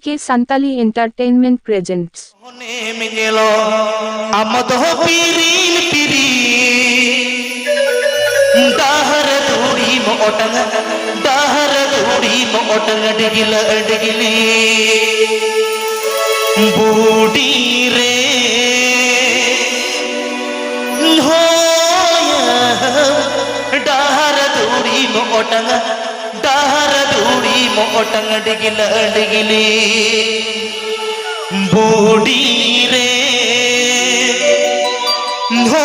के Santali Entertainment presents. बूढ़ी रे हो डाहर दूरी मोटंग डाहर दूरी मोटंग डिगिल डिगिली बूढ़ी रे हो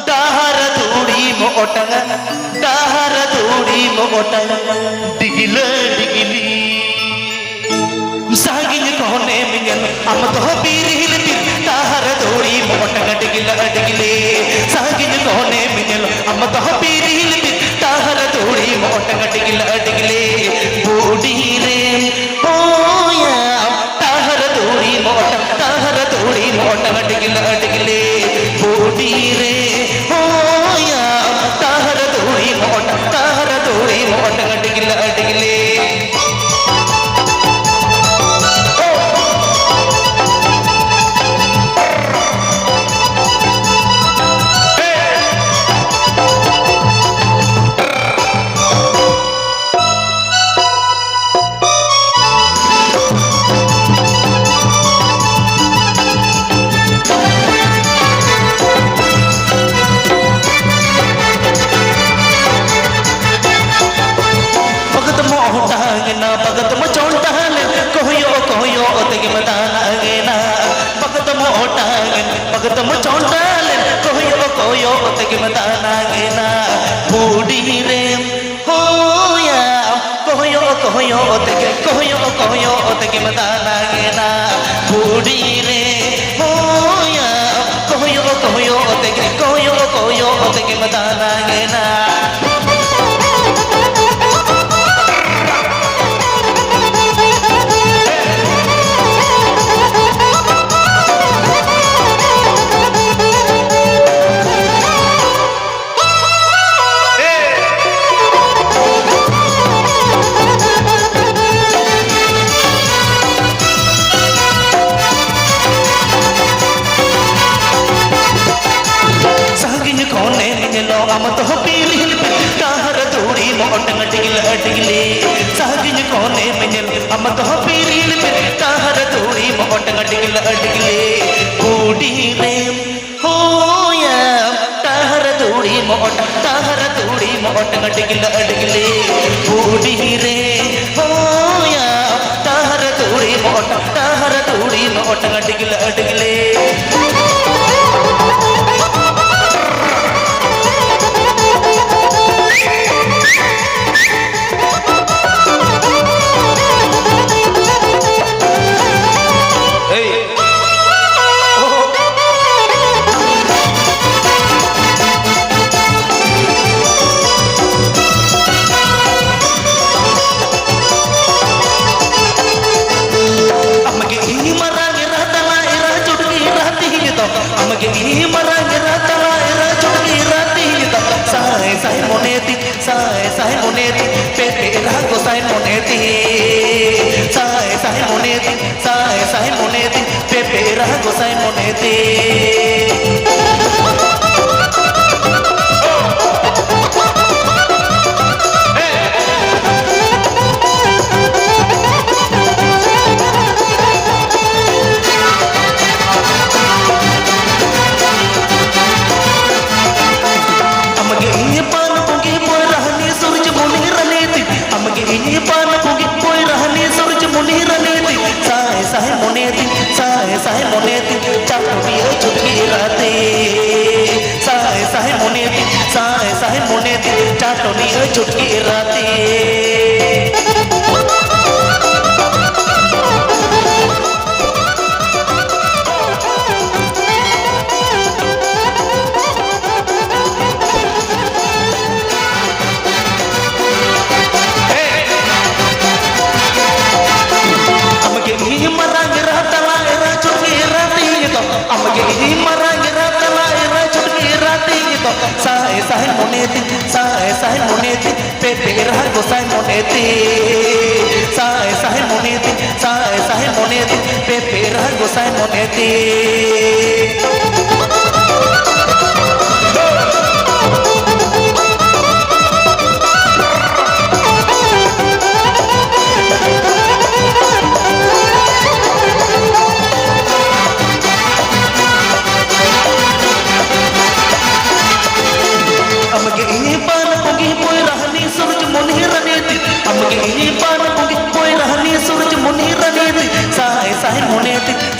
डाहर दूरी मोटंग डाहर दूरी मोटंग डिगिल डिगिली सागिन कोने मिंगल हम तो पीरिल ताहर दूरी मोटंग डिगिल डिगिले सागिन कोने मिंगल हम तो पीरिल ताहर दूरी मोटंग डिगिल डिगिले बूढ़ी रे ओ या ताहर दूरी मोटंग डिगिल डिगिले बूढ़ी रे ओ या ताहर दूरी मोटंग डिगिल डिगिले भगत मोटा कोयो कोयो ओतगे मदाना भगत मोटा भगत मोटा कोयो कोयो ओतगे मदाना बूढ़ी रे हो या कोयो कोयो ओतगे मदाना बूढ़ी रे हो या कोयो कोयो ओतगे मदाना हम तो पीरिल ताहर दूरी मोटंग डिगिल डिगिले सागिन कोने मिंगल हम तो पीरिल ताहर दूरी मोटंग डिगिल डिगिले बूढ़ी रे हो या ताहर दूरी मोटंग डिगिल डिगिले बूढ़ी रे हो या ताहर दूरी मोटंग डिगिल डिगिले साय मोनेती पेटे रागो साय मोनेती पेटे रागो साय मोनेती साहे मोनेती चाटोनी चुटकी राते साहे मोनेती चाटोनी चुटकी राते साहे मोनेती पेटे रागो साहे मोनेती গোসাই মনেতে আমাকে এই পান পঙ্গি পয় রাহনি সূরজ মনে রানেতে আমাকে এই পান পঙ্গি পয় রাহনি সূরজ মনে রানেতে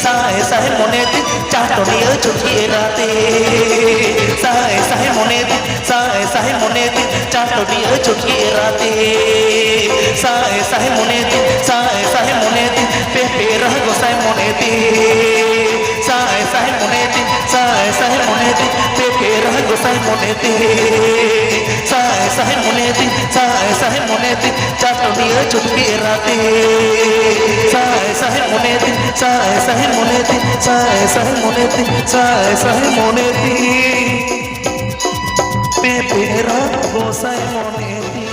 সাহে সাহে মনেতে চাটনিয়া ছুটিয়ে রাতে সাহে সাহে মনেতে চাটনিয়া ছুটিয়ে রাতে সাহে মনেতে পেপে রহ গোসাই মনেতে সাহে মনেতে পেপে রহ গোসাই মনেতে সাহে মনেতে চাটনিয়া ছুটিয়ে রাতে সাহে মনেতে পেপে রহ গোসাই মনেতে